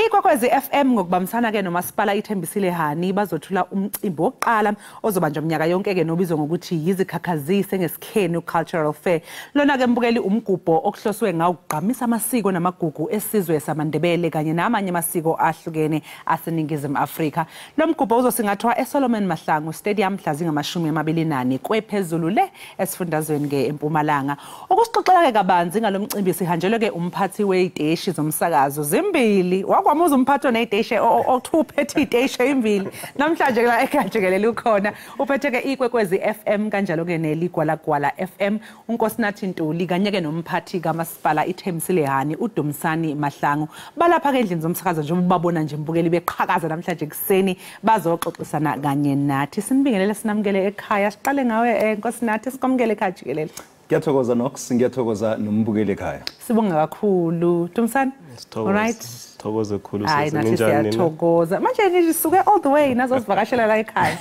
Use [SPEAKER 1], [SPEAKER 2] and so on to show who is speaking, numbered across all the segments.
[SPEAKER 1] Ikwekwezi FM ngokubambisana ke nomasipala ithembisile hani bazothula umcimbi wokuqala ozobanjwa umnyaka yonke ke nobizwa ngokuthi Zikhakhazise ngesikhenu cultural fair. Lona ke mbukeli umgubho okuhloswe ngawo ukugqamisa amasiko namagugu esizwe samaNdebele kanye namanye amasiko ahlukene aseningizimu Afrika. Lo mgubho uzosingathwa eSolomon Mahlangu Stadium mhla zingama-24 kwephezulu le esifundazweni ke eMpumalanga. Ukusixoxela ke kabanzi ngalo mcimbi sihanjelwe ke umphathi weiteshi zomsakazo zimbili. Wakwamuza umphathi oneyiteshi othuphethe iteshi ezimbili. Namhlanje la ekhajekelele ukhona uphethe ke ikwekwezi FM kanjalo ke neligwalagwala FM uNkosinathi Ntuli kanye ke nomphathi kamasipala ithembisile hani uDumsani Mahlangu. Balapha ke endlini zomsakazo nje ubabona nje mbukeli beqhakaza namhlanje kuseni bazoxoxisana kanye nathi. Sinibingelele sinamukele ekhaya siqale ngawe Nkosinathi sikomukele ekhaya jikelele.
[SPEAKER 2] Ngiyathokoza Nox, ngiyathokoza nombukeli ekhaya.
[SPEAKER 1] Sibonga kakhulu. Dumsani? All right.
[SPEAKER 2] Thokoze kakhulu
[SPEAKER 1] seninjani? Siyathokoza. Manje nisuke all the way nazosivakashela la ekhaya.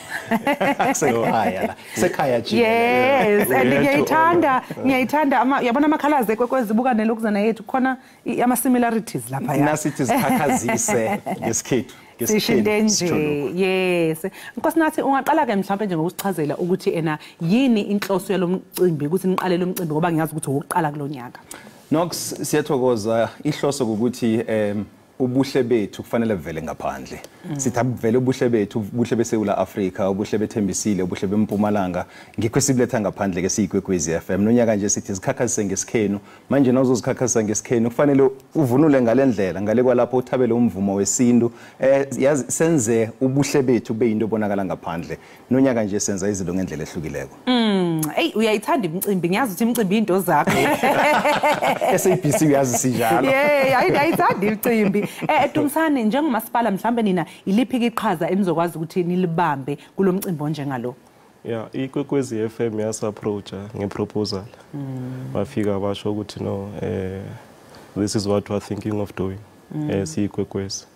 [SPEAKER 2] Sekhaya la. Sekhaya jikelele.
[SPEAKER 1] Yes, and ngiyayithanda yabona amakhalazi ekwekwezi bukane lokuzana yethu khona ama similarities lapha ya.
[SPEAKER 2] Nasithi Zikhakhazise ngesikhethu.
[SPEAKER 1] Sishindenje. Yes. Nkosinathi ungaqala ke mhlawumbe nje ngokusichazela ukuthi ena yini inhloso yalomcimbi ukuthi niqale lo mcimbi ngoba ngiyazi ukuthi wokuqala kulonyaka.
[SPEAKER 2] Nox, siyathokoza ihloso ukuthi ubuhle bethu kufanele vele ngaphandle. Sithi abuvele ubuhle bethu, ubuhle beSouth Africa, ubuhle bethembisile, ubuhle beMpumalanga. Ngikho sibuletha ngaphandle ke siyikwekwezi FM. Nonyaka nje sithi Zikhakhazise ngesikhenu. Manje nawuzozikhakhazisa ngesikhenu kufanele uvunule ngalendlela, ngale kwalapho uthabele umvumo wesintu. Yazi senze ubuhle bethu kube into ebonakala ngaphandle. Nonyaka nje senza izinto ngendlela ehlukileko.
[SPEAKER 1] Hey uyayithanda imicimbi ngiyazi ukuthi imicimbi into zakho.
[SPEAKER 2] SABC uyazi sinjalo.
[SPEAKER 1] Yeah, ayithanda imicimbi. Dumsani njengomasipala mhlambe nina iliphi iqhaza enizokwazi ukuthi nilibambe kulomcimbi onjengalo?
[SPEAKER 3] Yeah, ikwekwezi FM yasa-approacha ngeproposal. Bafika basho ukuthi no this is what we are thinking of doing. Siyikwekwezi.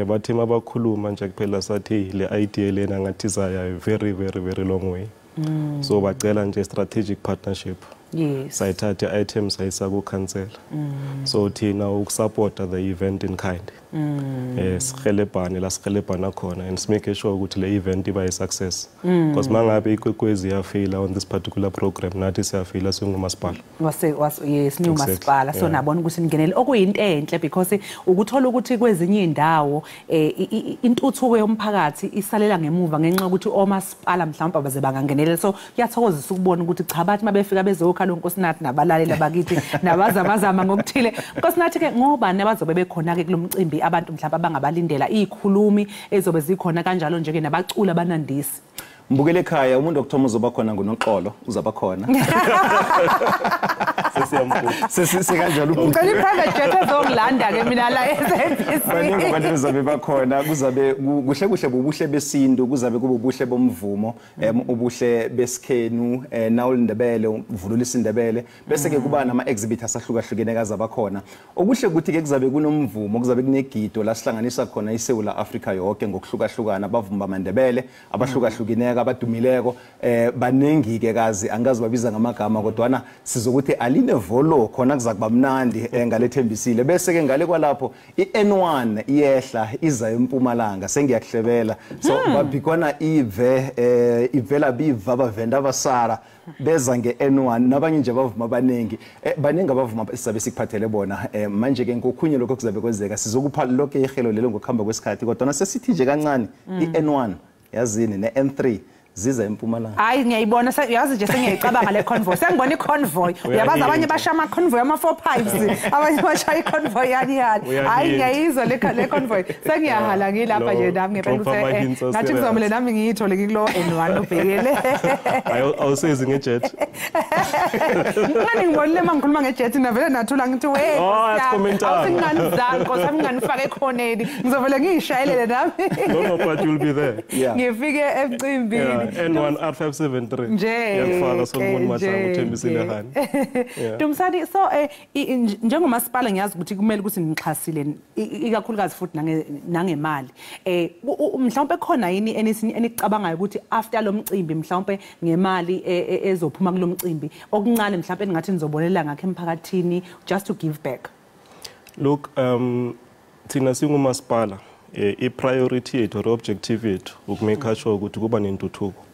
[SPEAKER 3] Bathi mabakhuluma nje kuphela sathi le idea lena ngathi saya very long way. So bacela nje strategic partnership.
[SPEAKER 1] Yes.
[SPEAKER 3] Sayithatha items sayisaku cancel. So thina ukusupporta the event in kind. Sikhelebhane la sikhelebhana khona and make sure ukuthi le event iba a success. Because mangabe ikwekwezi yafila on this particular program nathi siyafila singumasipala.
[SPEAKER 1] Yes, niumasipala. So nabona ukuthi ningenele okuyinto enhle because ukuthola ukuthi kwezinye indawo intuthuko yomphakathi isalela ngemuva ngenxa ukuthi omasipala mhlawumbe baze bangangenele. So kuyathokozisa ukubona ukuthi cha bathi mabefika bezokhala uNkosinathi nabalaleli bakithi nabazamazama ngokuthile. Nkosinathi ke ngoba nabazobe bekhona ke kulomcimbi abantu mhlawumbe abangabalindela izikhulumi ezobe zikhona kanjalo nje ke nabacula banandisi.
[SPEAKER 2] Mbukele ekhaya umuntu okuthoma uzoba khona nguNoxolo uzaba khona. Sekanjalo
[SPEAKER 1] ucela private jet ezongilanda ke mina la SABC.
[SPEAKER 2] Baningi abantu bezabe bakhona kuzabe kuhle bobuhle besintu kuzabe kube ubuhle bomvumo ubuhle besikhenu nawuLindebele uvulula isindebele bese ke kuba nama exhibitors ahlukahlukene kazaba khona. Okuhle ukuthi ke kuzabe kunomvumo kuzabe kunegido la sihlanganisa khona iSouth Africa yonke ngokuhlukahlukana abavumi bamaNdebele abahlukahlukene abadumileko baningi ke kazi angazi babiza ngamagama kodwa sizokuthi aline volo khona kuzakuba mnandi ngalethembisile bese ke ngale kwalapho iN1 iyehla iza eMpumalanga sengiyakuhlebela so babhikwana ivela biva abavenda abasara beza ngeN1 nabanye nje abavuma abaningi baningi abavuma sizabe sikuphathele bona manje ke ngokhunye lokho kuzabe kwenzeka sizokupha lonke ihelo lelo ngokuhamba kwesikhathi kodwa sesithi nje kancane iN1 yazini neN3 ziza eMpumalanga.
[SPEAKER 1] Hayi ngiyayibona yazi nje sengiyayicabanga le convoy. Sengibona iconvoy. Uyabaza abanye bashaya ama convoy ama 4 pipes. Abanye bashaya iconvoy yani. Hayi ngiyayizwa le convoy. Sengiyahala ngilapha nje nami ngempela ukuthi nathi kuzomela nami ngiyithole ngikulo N1 ubhekele.
[SPEAKER 3] Awusezi ngejet.
[SPEAKER 1] Ngani ngibonile mangikhuluma ngejet navele nathula ngithi we. Awusingani zanko samnganifaka ekhoneni. Ngizovela ngishayelele nami.
[SPEAKER 3] No but you'll be there.
[SPEAKER 1] Ngifike emcimbini.
[SPEAKER 3] N1 R573 yakufaka somboni Mahlangu uthembisile hani.
[SPEAKER 1] Dumsani so njengomasipala ngiyazi ukuthi kumele ukuthi nixhasile ikakhulukazi futhi nangemali. Mhlawumbe khona yini enikucabangayo ukuthi after lo mcimbi mhlawumbe ngemali ezophuma kulo mcimbi okuncane mhlawumbe engathi nizobonelela ngakho emphakathini just to give back.
[SPEAKER 3] Look thina singumasipala i-priority yethu or objective yethu ukumake sure ukuthi kuba nentuthuko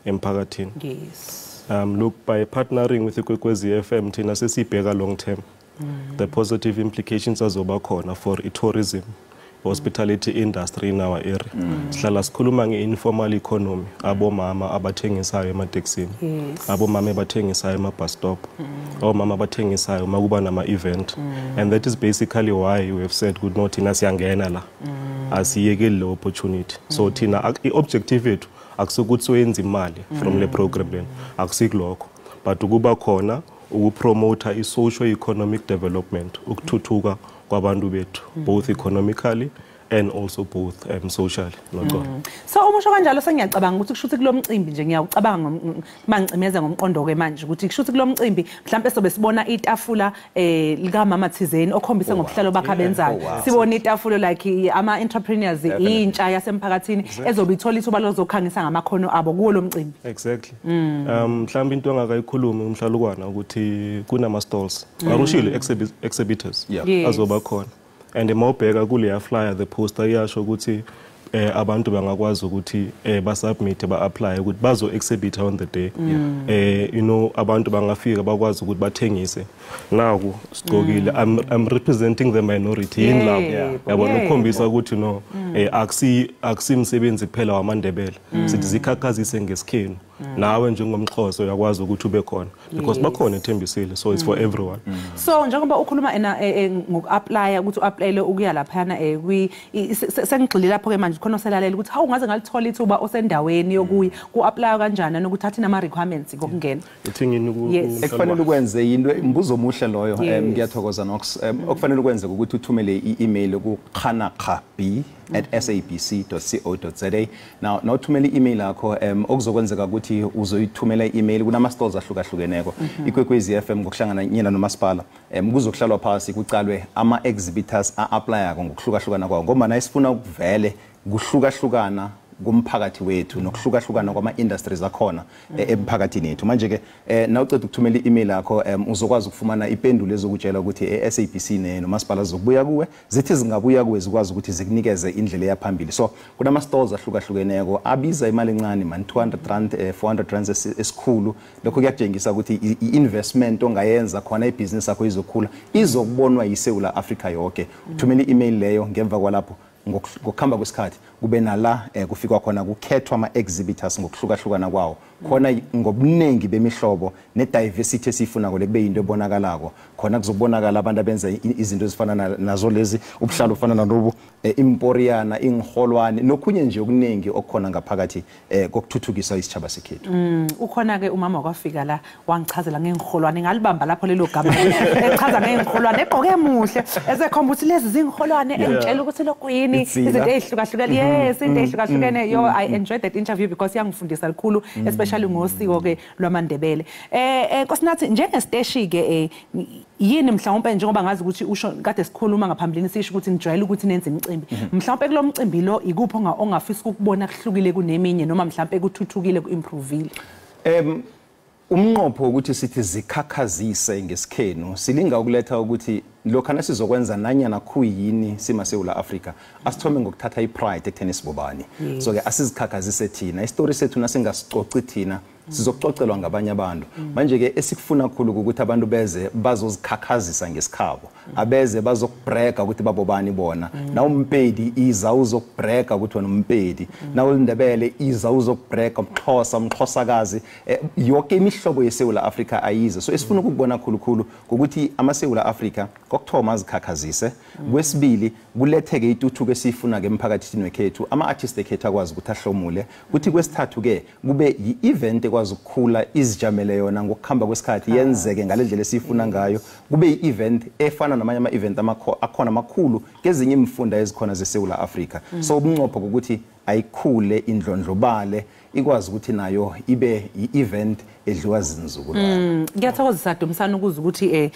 [SPEAKER 3] emphakathini.
[SPEAKER 1] Yes.
[SPEAKER 3] Look, by partnering with Zikhakhazise FM thina sesibheka long term the positive implications azoba khona for tourism, hospitality industry in our area. Sihlala sikhuluma nge-informal economy, abomama abathengisayo emateksini, abomama abathengisayo ema-bus stop, omama abathengisayo makuba nama-event. And that is basically why we have said good no thina siyangena la, asiyekeli le opportunity. So thina i-objective yethu akusukuthi soyenza imali from le program lena, akusikulokho, but ukuba khona ukupromote i-social economic development, ukuthuthuka kwabantu bethu, both economically and also both socially.
[SPEAKER 1] So umusho kanjalo sengiyacabanga ukuthi kushuthi kulo mcimbi nje ngiyacabanga mangcimeza ngomqondo ke manje ukuthi kushuthi kulo mcimbi mhlawumbe sobe sibona itafula lika mama thizeni okhombise ngobuhlalo bakhe abenzayo, sibona itafula like ama entrepreneurs intsha yasemphakathini ezobe ithola ithuba lozokhangisa ngamakhono abo kuwo lo mcimbi.
[SPEAKER 3] Exactly. Mhlawumbe into engakayikhuluma umhlalukwana ukuthi kunama stalls, barushile exhibitors azoba khona. And mawubheka kuleya flyer the poster iyasho ukuthi abantu bangakwazi ukuthi basubmit ba-apply ukuthi bazo-exhibit on the day. You know, abantu bangafika bakwazi ukuthi bathengise. Naku sigqokile, I'm representing the minority in labo. Yabona ukhombisa ukuthi no akusimsebenzi kuphela wamandebele. Sithi Zikhakhazise ngesikhenu. Nawe njengomXhosa uyakwazi ukuthi ube khona because bakhona eThembisile, so it's for everyone.
[SPEAKER 1] So njengoba ukhuluma ngoku-apply ukuthi u-applyele ukuya laphana sengigxile lapho ke manje khona oselalela ukuthi hawu ngaze ngalithola ithuba osendaweni yokuya ku-apply kanjani nokuthi nama requirements ngokungena.
[SPEAKER 2] Ekufanele ukwenze into imbuzo omuhle loyo. Ngiyathokoza Nox. Okufanele ukwenze ukuthi uthumele i-email ku khanakhabi@sabc.co.za. Now uthumele i-email yakho okuzokwenzeka ukuthi uzoyithumela i-email kunama stores ahlukahlukeneko. Ikwekwezi FM ngokuhlangana nyena nomasipala kuzokuhlalwa phasi kucalwe ama exhibitors a-applyako ngokuhlukahlukana kwawo ngoba na isifuna ukuvele kuhlukahlukana kumphakathi wethu nokuhlukahlukana kwama industries akhona emphakathini yethu. Manje ke nawuceda ukuthumela i-email yakho uzokwazi ukufumana ipendulo ezokutshela ukuthi SABC nomasipala zokubuya kuwe zithi zingabuya kuwe zikwazi ukuthi zikunikeze indlela yaphambili. So kunama stores ahlukahlukeneko abiza imali encane man 200 rand 400 rand esikhulu. Lokho kuyatshengisa ukuthi i-investment ongayenza khona ibusiness yakho izokhula izokubonwa yiSouth Africa yonke. Uthumela i-email leyo ngemva kwalapho ngokuhamba kwesikhathi kube nala kufika khona kukhethwa ama exhibitors ngokuhlukahlukana kwawo khona ngobunengi bemihlobo ne diversity esifuna kule kube into ebonakalako khona kuzobonakala abantu abenza izinto ezifana nazo lezi ubuhlalo ufana nalobu imporiana ingholwane nokhunye nje okuningi okukhona ngaphakathi kokuthuthukisa isitshaba sekhethu.
[SPEAKER 1] Ukhona ke umama wakwafika la wangichazela ngengholwane ngalibamba lapho lelo gama echaza ngengholwane egqoke muhle esekhomba ukuthi lezi zingholwane engitshela ukuthi lokuyini izinto ezihlukahlukene. Yes, into ezihlukahlukene. Yo I enjoyed that interview because yangifundisa kakhulu especially ngosiko ke lwamandebele. Nkosinathi njengesteshi ke yini mhlawumbe njengoba ngazi ukuthi usho kade sikhuluma ngaphambilini sisho ukuthi nijwayele ukuthi nenze imicimbi mhlawumbe kulo mcimbi lo ikuphi ongafisa ukubona kuhlukile kuneminye noma mhlawumbe kuthuthukile ku-improvile?
[SPEAKER 2] Umnqopho ukuthi sithi Zikhakhazise ngesikhenu silinga ukuletha ukuthi lokhana sizokwenza nanyana khuyini simaSouth Africa asithome ngokuthatha ipride ekutheni sibobani. So ke asizikhakhazise thina istory sethu nasingasicoci thina sizokucocelwa ngabanye abantu. Manje ke esikufuna kakhulu ukuthi abantu beze bazozikhakhazisa ngesikhabo abeze bazokubreka ukuthi babobani bona. Na umpedi iza uzokubreka ukuthi wena umpedi, na uLindebele iza uzokubreka umXhosakazi yonke imihlobo yeSouth Africa ayize. So esifuna ukubona khulukhulu ukuthi amaSouth Africa kokuthoma azikhakhazise, kwesibili kuletheke ituthuko esifuna ke emphakathini wekhethu ama artists ekhethu akwazi ukuthi ahlomule, kuthi kwesithathu ke kube yi-event ekwazi ukukhula izijamele yona ngokuhamba kwesikhathi yenzeke ngalendlela esifuna ngayo, kube yi-event efana namanye ama-event akhona amakhulu kezinye imfunda ezikhona zeSouth Africa. So ubunqopho ukuthi ayikhule indlondlobale ikwazi ukuthi nayo ibe yi-event edliwa zinzukulwana.
[SPEAKER 1] Ngiyathokozisa Dumisani ukuza ukuthi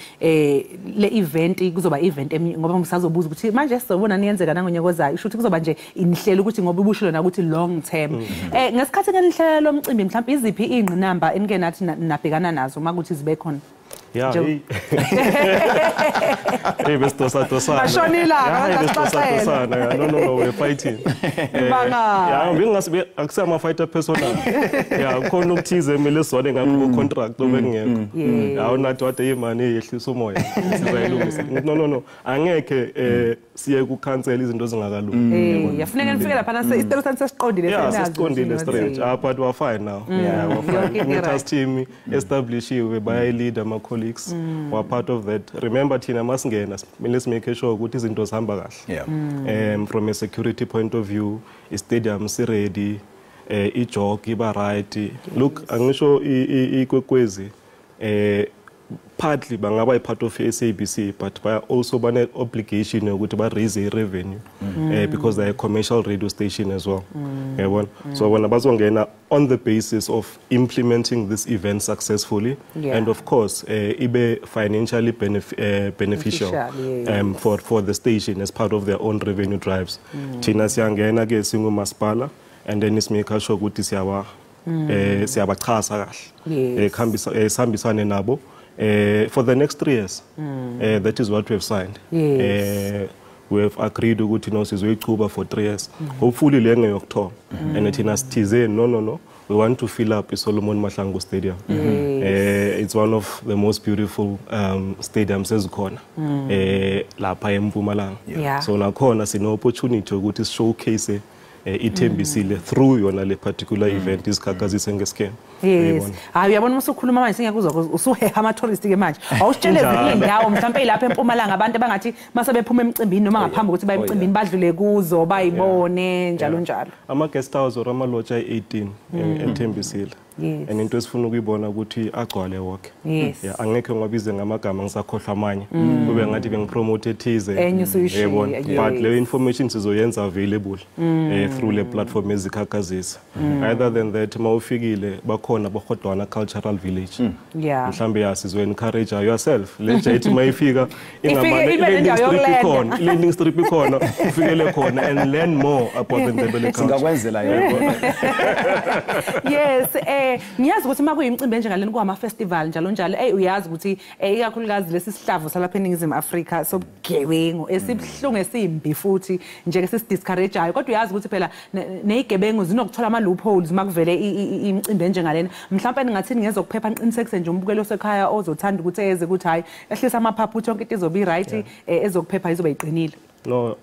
[SPEAKER 1] le event kuzoba event ngoba ngisazobuza ukuthi manje sizobona niyenzeka nangonyaka ozayo isho ukuthi kuzoba nje inhlelo ukuthi ngoba ubushilo na ukuthi long term. Ngesikhathi ngenihlelo lomcimbi mhlawumbe iziphi ingqinamba enike nathi nabhekana nazo makuthi zibe khona?
[SPEAKER 3] Yeah, hey, besitosatosana.
[SPEAKER 1] Bashonila,
[SPEAKER 3] besitosatosana. No, we're fighting. Yeah, ngingasibe akusama fighter personal. Yeah, khona ukuthize emele sone ngakho contract obengekho. Yeah, unathi wathi imali yehlisa umoya. Sizayilungisa. No. Angeke siye ku cancel izinto ezingakalungi.
[SPEAKER 1] Yafuneka nifike lapha nase isicelo sami sesiqondile
[SPEAKER 3] Yeah, sesiqondile straight. But we're fine now. Yeah, we're fine. Task team establishiwe by leader ama colleagues were part of that. Remember thina masingena let's make sure ukuthi izinto zihamba kahle. From a security point of view, stadium si ready, ijog iba right. Look, angisho ikwekwezi partly bangaba part of SABC, but by also an obligation ukuthi ba raise revenue because they're a commercial radio station as well. So when abazongena on the basis of implementing this event successfully, and of course ibe financially beneficial for the station as part of their own revenue drives. Thina siyangena ke singu masipala, and then isimeka sure ukuthi siyabachasa kahle sihambisane nabo for the next 3 years. That is what we have signed. We have agreed ukuthi sizoyichuba for 3 years. Hopefully le ngeyokuthola. And thina sithize no. We want to fill up Solomon Mahlangu Stadium. It's one of the most beautiful stadiums ezikhona lapha eMpumalanga. So nakhona sino opportunity ukuthi showcase ithembisile through yona le particular event Zikhakhazise ngesikhenu.
[SPEAKER 1] Yes. Hayi uyabona usukhuluma manje singekuzwa usuheha ama tourists ke manje. Awusitshele ezinye indawo mhlawumbe lapha eMpumalanga abantu abangathi mase bephuma emcimbini noma ngaphambi ukuthi baye emcimbini badlule kuzo bayibone njalo njalo.
[SPEAKER 3] Ama guest house or ama lodge ay18 ethembisile. And into esifuna ukuyibona ukuthi agcwale wonke. Angeke ngiwabize ngamagama ngisakhohlwa amanye. Kube ngathi bengipromote ethize. But le information sizoyenza available through le platform ezikhakhazisa. Other than that mawufikile bakhona bahodwana cultural village. Mhlambe yasizo encourage yourself. Let's say mayifika landing strip ikhona ufikele khona and learn more about the Ndebele culture.
[SPEAKER 2] Singakwenzela
[SPEAKER 1] Yes, ngiyazi ukuthi makuyimicimbi njengaleni kwama festival njalo njalo uyazi ukuthi ikakhulukazi lesi sihlavo salapha eNingizimu Afrika sobugebengu esibhlungu esimbi futhi njeke sisidiscourageayo kodwa uyazi ukuthi phela nezigebengu zinokuthola ama loopholes makuvele imicimbi njengalena mhlawumbe ningathi ngezokuphepha niqinisekise nje umbukelo osekhaya ozothanda ukuthi eze ukuthi hayi ehlisa amaphaphu yonke into izobe right ezokuphepha izobe iqinile.
[SPEAKER 3] No,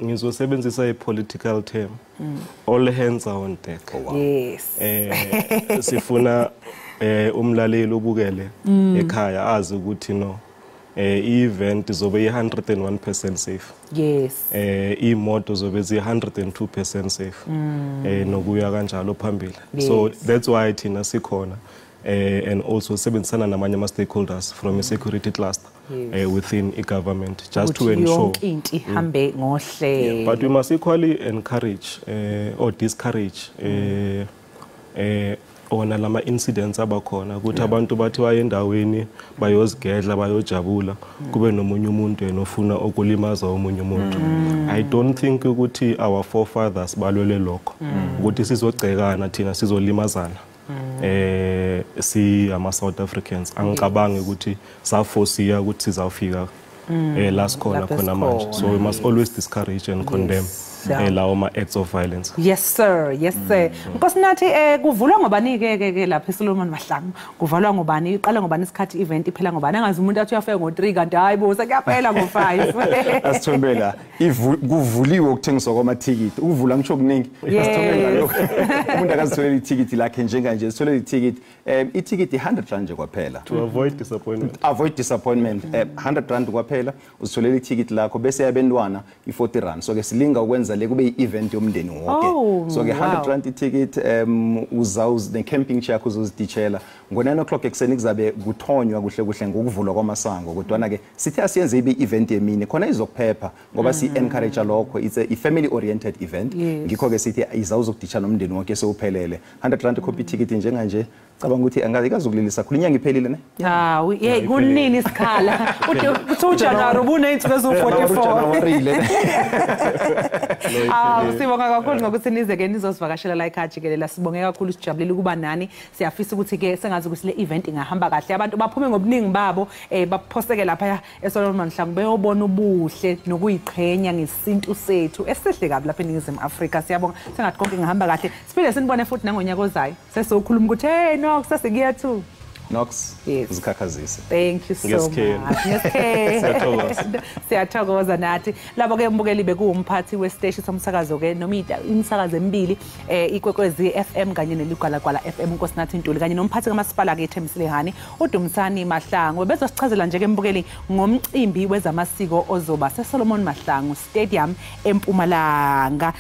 [SPEAKER 3] ngizosebenzisa i-political term. All hands are on deck.
[SPEAKER 1] Yes.
[SPEAKER 3] Sifuna umlaleli obukele ekhaya azi ukuthi i-event izobe 101% safe.
[SPEAKER 1] Yes.
[SPEAKER 3] Imoto zobe 102% safe. Nokuya kanjalo phambili. So that's why thina sikhona. And also sebenzisana namanye ama stakeholders from a security cluster within a government just to ensure
[SPEAKER 1] into ihambe ngohle.
[SPEAKER 3] But we must equally encourage or discourage ona lama incidents abakhona ukuthi abantu bathi waye endaweni bayozigedla bayojabula kube nomunye umuntu enofuna okulimaza omunye umuntu. I don't think ukuthi our forefathers balwele lokho ukuthi sizogcekana thina sizolimazana. Si ama South Africans angicabangi ukuthi saforsiya ukuthi sizawufika last khona manje. So we must always discourage and condemn lawo acts of violence.
[SPEAKER 1] Yes sir, yes sir. Nkosi nathi kuvulwa ngobani ke lapha eSolomon Mahlangu? Kuvalwa ngobani? Iqala ngobani isikhathi event iphela ngobani? Angazi umuntu athi uyafika ngo3 kanti hayibo sekuyaphela ngo5.
[SPEAKER 2] Asithombela kuvuliwe ukuthengiswa kwamathikithi. Ukuvula ngisho kuningi. Asithombela lokho. Umuntu akazitholela ithikithi lakhe njenganje sitholela ithikithi. Ithikithi 100 rand nje kwaphela.
[SPEAKER 3] To avoid disappointment.
[SPEAKER 2] Avoid disappointment. 100 rand kwaphela uzitholela ithikithi lakho bese yabentwana i40 rand. So ke silinga ukwenza le kube i-event yomndeni wonke. So ke 100 rand ticket uzawuz ne camping chair uzoziditshela ngo9 o'clock ekseni kuzabe kuthonywa kuhle kuhle ngokuvulwa kwamasango kodwa ke sithi asiyenze ibe event yemini khona izokuphepha ngoba si encourage lokho it's a family oriented event ngikho ke sithi izawuzokuditshana nomndeni wonke sewuphelele 100 rand copy ticket njenganje cabanga ukuthi angazulilisa khulu inyanga iphelile ne
[SPEAKER 1] hawu hey kunini isikhala uJanuary ubuney'nsuku eziwu-44 sibonga kakhulu ngokuthi nize-ke nizosivakashela la ekhaya jikelele sibonge kakhulu sijabulela ukuba nani siyafisa ukuthi-ke sengazi ukuthi le event ingahamba kahle abantu baphume ngobuningi babo baphoseke lapha eSolomon Mahlangu beyobona ubuhle nokuyiqhenya ngesintu sethu esihle kabi lapha eNingizimu Afrika siyabonga sengathi konke ingahamba kahle siphinde sinibone futhi nangonyaka ozayo sesokhuluma ukuthi hey no sesikuya too
[SPEAKER 2] Nox Zikhakhazise.
[SPEAKER 1] Thank you so much. Siyathokoza nathi. Labo ke mbukeli bekuumphathi wesiteshi somsakazo ke noma imisakazo emibili ikwekwezi FM kanye neligwalagwala FM Nkosinathi Ntuli kanye nomphathi kamasipala ke eThembisilehani uDumsani Mahlangu bezosichazela nje ke mbukeli ngomcimbi wezamasiko ozoba seSolomon Mahlangu Stadium eMpumalanga.